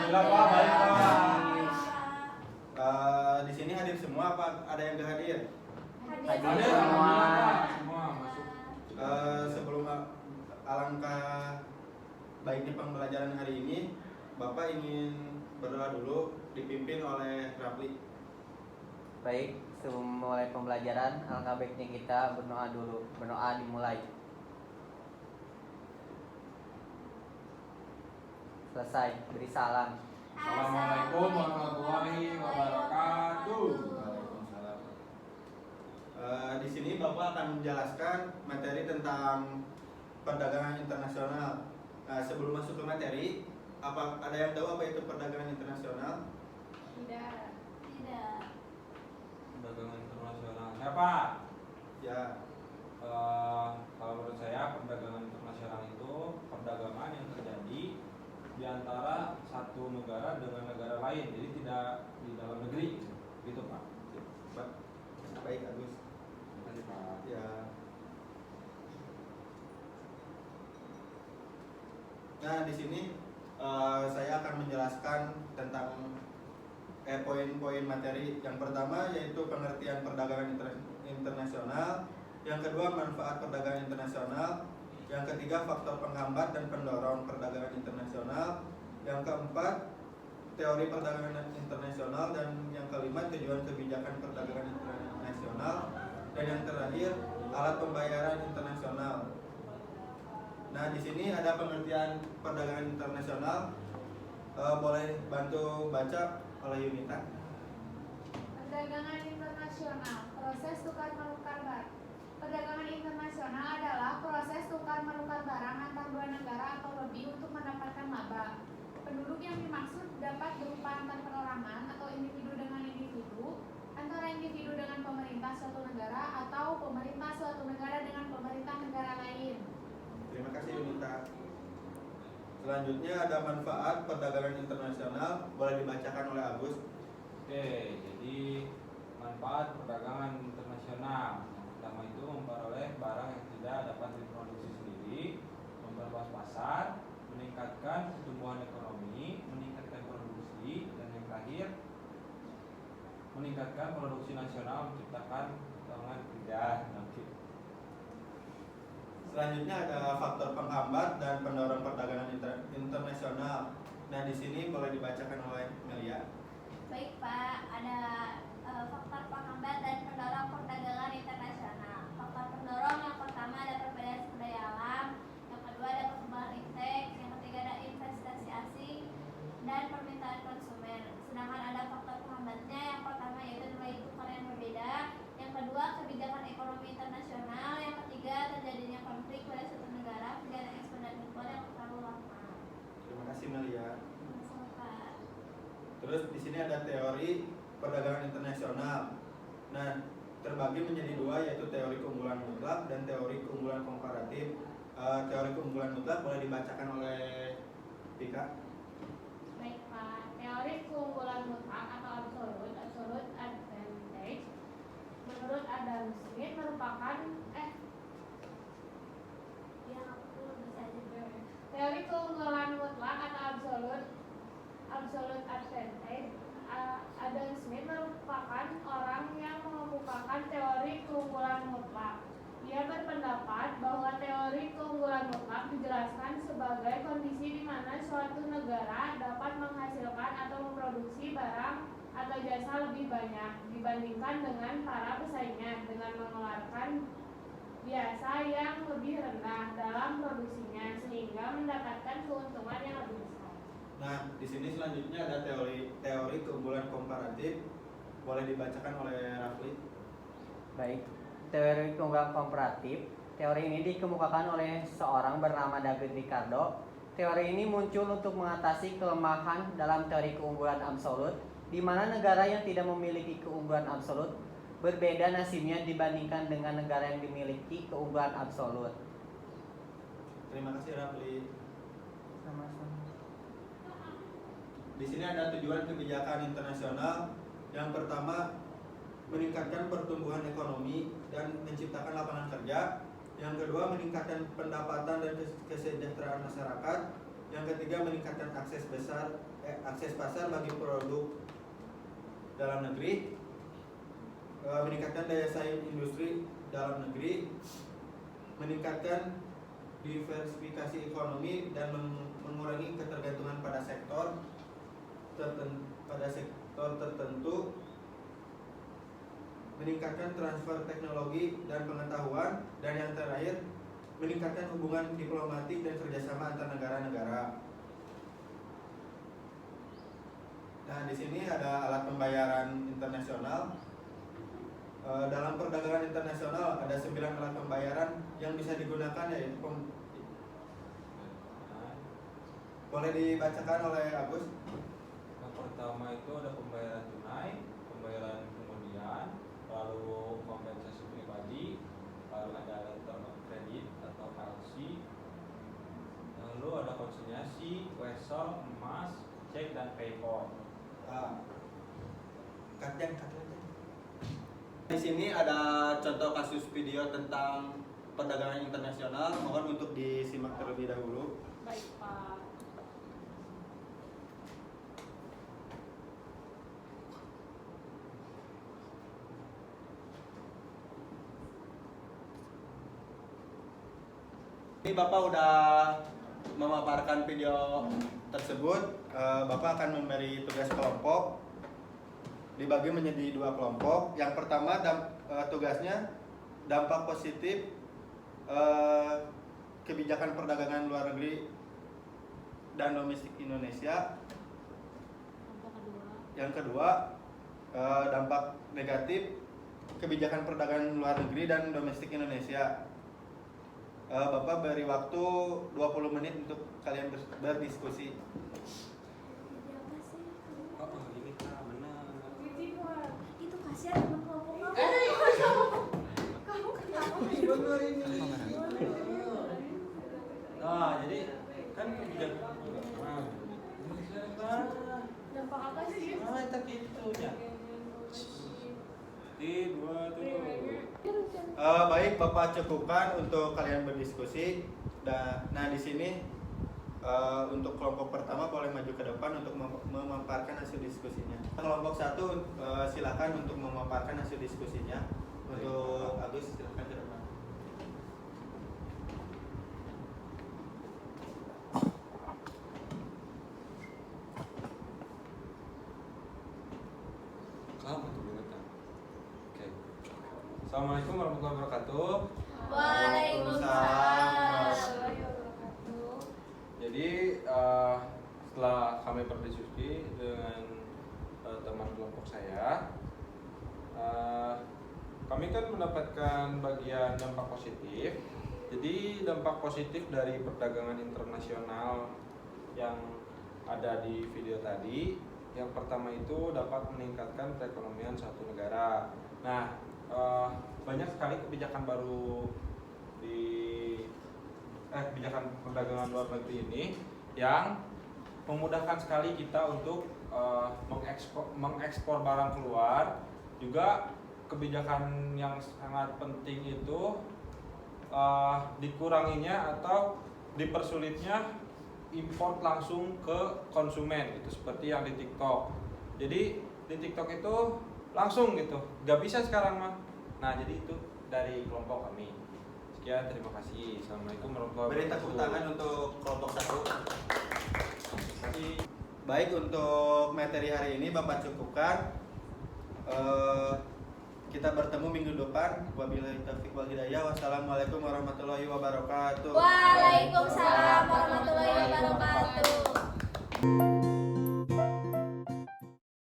Alhamdulillah Pak, baik Pak. Di sini hadir semua apa ada yang gak hadir? Hadir alhamdulillah Pak, semua masuk. Sebelum alangkah baiknya pembelajaran hari ini, Bapak ingin berdoa dulu dipimpin oleh Rafli. Baik, sebelum mulai pembelajaran, alangkah baiknya kita berdoa dulu. Berdoa dimulai. Selesai, beri salam. Assalamualaikum warahmatullahi wabarakatuh. Waalaikumsalam. Di sini Bapak akan menjelaskan materi tentang perdagangan internasional. Sebelum masuk ke materi, ada yang tahu apa itu perdagangan internasional? Tidak. Perdagangan internasional. Siapa? Ya, Kalau menurut saya perdagangan internasional itu perdagangan yang terjadi di antara satu negara dengan negara lain, jadi tidak di dalam negeri, gitu Pak. baik Agus. Terima kasih Pak. Ya. Nah, di sini saya akan menjelaskan tentang poin-poin materi. Yang pertama yaitu pengertian perdagangan internasional, yang kedua manfaat perdagangan internasional, yang ketiga faktor penghambat dan pendorong perdagangan internasional, yang keempat teori perdagangan internasional, dan yang kelima tujuan kebijakan perdagangan internasional, dan yang terakhir alat pembayaran internasional. Nah, di sini ada pengertian perdagangan internasional. Boleh bantu baca oleh Yunita. Perdagangan internasional, proses tukar menukar barang. Perdagangan internasional adalah proses tukar menukar barang antar dua negara atau lebih untuk mendapatkan laba. Penduduk yang dimaksud dapat berupa antar perorangan atau individu dengan individu, antara individu dengan pemerintah suatu negara, atau pemerintah suatu negara dengan pemerintah negara lain. Terima kasih Yunita. Selanjutnya ada manfaat perdagangan internasional, boleh dibacakan oleh Agus. Oke, jadi manfaat perdagangan internasional. Yang pertama itu memperoleh barang yang tidak dapat diproduksi sendiri, memperluas pasar, meningkatkan pertumbuhan ekonomi, meningkatkan produksi, dan yang terakhir meningkatkan produksi nasional, menciptakan lapangan kerja. Selanjutnya ada faktor penghambat dan pendorong perdagangan internasional. Nah, di sini boleh dibacakan oleh Melia. Baik Pak, ada faktor penghambat dan pendorong perdagangan internasional. Faktor pendorong yang pertama ada perbedaan sumber daya alam, yang kedua ada perkembangan iptek, yang ketiga ada investasi asing dan permintaan konsumen. Sedangkan ada faktor penghambatnya, yang pertama yaitu nilai tukar yang berbeda, yang kedua kebijakan ekonomi internasional, yang ketiga terjadinya konflik pada suatu negara, kegiatan ekspor dan impor yang terlalu lama. Terima kasih Melia. Sama Pak. Terus di sini ada teori perdagangan internasional. Nah, terbagi menjadi dua, yaitu teori keunggulan mutlak dan teori keunggulan komparatif. Teori keunggulan mutlak boleh dibacakan oleh Pika. Baik Pak, teori keunggulan mutlak atau absolute advantage menurut Adam Smith merupakan teori keunggulan mutlak atau absolute advantage. Adam Smith merupakan orang yang mengemukakan teori keunggulan mutlak. Ia berpendapat bahwa teori keunggulan mutlak dijelaskan sebagai kondisi di mana suatu negara dapat menghasilkan atau memproduksi barang atau jasa lebih banyak dibandingkan dengan para pesaingnya dengan mengeluarkan biasa yang lebih rendah dalam produksinya sehingga mendapatkan keuntungan yang lebih besar. Nah, di sini selanjutnya ada teori keunggulan komparatif. Boleh dibacakan oleh Rafli. Baik, teori keunggulan komparatif. Teori ini dikemukakan oleh seorang bernama David Ricardo. Teori ini muncul untuk mengatasi kelemahan dalam teori keunggulan absolut, di mana negara yang tidak memiliki keunggulan absolut berbeda nasibnya dibandingkan dengan negara yang dimiliki keunggulan absolut. Terima kasih Rafli. Sama-sama. Di sini ada tujuan kebijakan internasional. Yang pertama, meningkatkan pertumbuhan ekonomi dan menciptakan lapangan kerja. Yang kedua, meningkatkan pendapatan dan kesejahteraan masyarakat. Yang ketiga, meningkatkan akses pasar bagi produk dalam negeri, meningkatkan daya saing industri dalam negeri, meningkatkan diversifikasi ekonomi dan mengurangi ketergantungan pada sektor tertentu, meningkatkan transfer teknologi dan pengetahuan, dan yang terakhir, meningkatkan hubungan diplomatik dan kerjasama antar negara-negara. Nah, di sini ada alat pembayaran internasional. Dalam perdagangan internasional ada 9 alat pembayaran yang bisa digunakan, yaitu boleh dibacakan oleh Agus. Yang pertama itu ada pembayaran tunai, pembayaran kemudian, lalu kompensasi pribadi, lalu ada letter of credit atau LC, lalu ada konsinyasi, wesel, emas, cek dan paypal. Di sini ada contoh kasus video tentang perdagangan internasional. Mohon untuk disimak terlebih dahulu. Baik, Pak. Ini Bapak udah memaparkan video tersebut. Bapak akan memberi tugas kelompok, dibagi menjadi 2 kelompok. Yang pertama tugasnya dampak positif kebijakan perdagangan luar negeri dan domestik Indonesia. Yang kedua dampak negatif kebijakan perdagangan luar negeri dan domestik Indonesia. Bapak beri waktu 20 menit untuk kalian berdiskusi. Oh, ini Kak, benar. Itu kasihan sama kelompok kamu. Kamu kenapa? Benar ini. Nah, jadi kan kebijakan Dampak apa sih? tapi itunya. Dua tuh. Baik, Bapak cukupkan untuk kalian berdiskusi. Nah, di sini untuk kelompok pertama boleh maju ke depan untuk memaparkan hasil diskusinya. Kelompok 1 silakan untuk memaparkan hasil diskusinya. Untuk Agus silakan ke depan. Oke. Assalamualaikum warahmatullahi wabarakatuh. Waalaikumsalam. Jadi setelah kami berdiskusi dengan teman kelompok saya, kami kan mendapatkan bagian dampak positif. Jadi dampak positif dari perdagangan internasional yang ada di video tadi, yang pertama itu dapat meningkatkan perekonomian suatu negara. Nah, banyak sekali kebijakan baru di kebijakan perdagangan luar negeri ini yang memudahkan sekali kita untuk mengekspor barang keluar. Juga kebijakan yang sangat penting itu dikuranginya atau dipersulitnya import langsung ke konsumen, itu seperti yang di TikTok. Jadi di TikTok itu langsung gitu, nggak bisa sekarang mah. Nah, jadi itu dari kelompok kami. Sekian, terima kasih. Assalamualaikum warahmatullahi Beri wabarakatuh. tepuk tangan untuk kelompok 1. Baik, untuk materi hari ini Bapak cukupkan. Kita bertemu minggu depan. Wabillahi taufiq wal hidayah. Wassalamualaikum warahmatullahi wabarakatuh. Waalaikumsalam warahmatullahi wabarakatuh.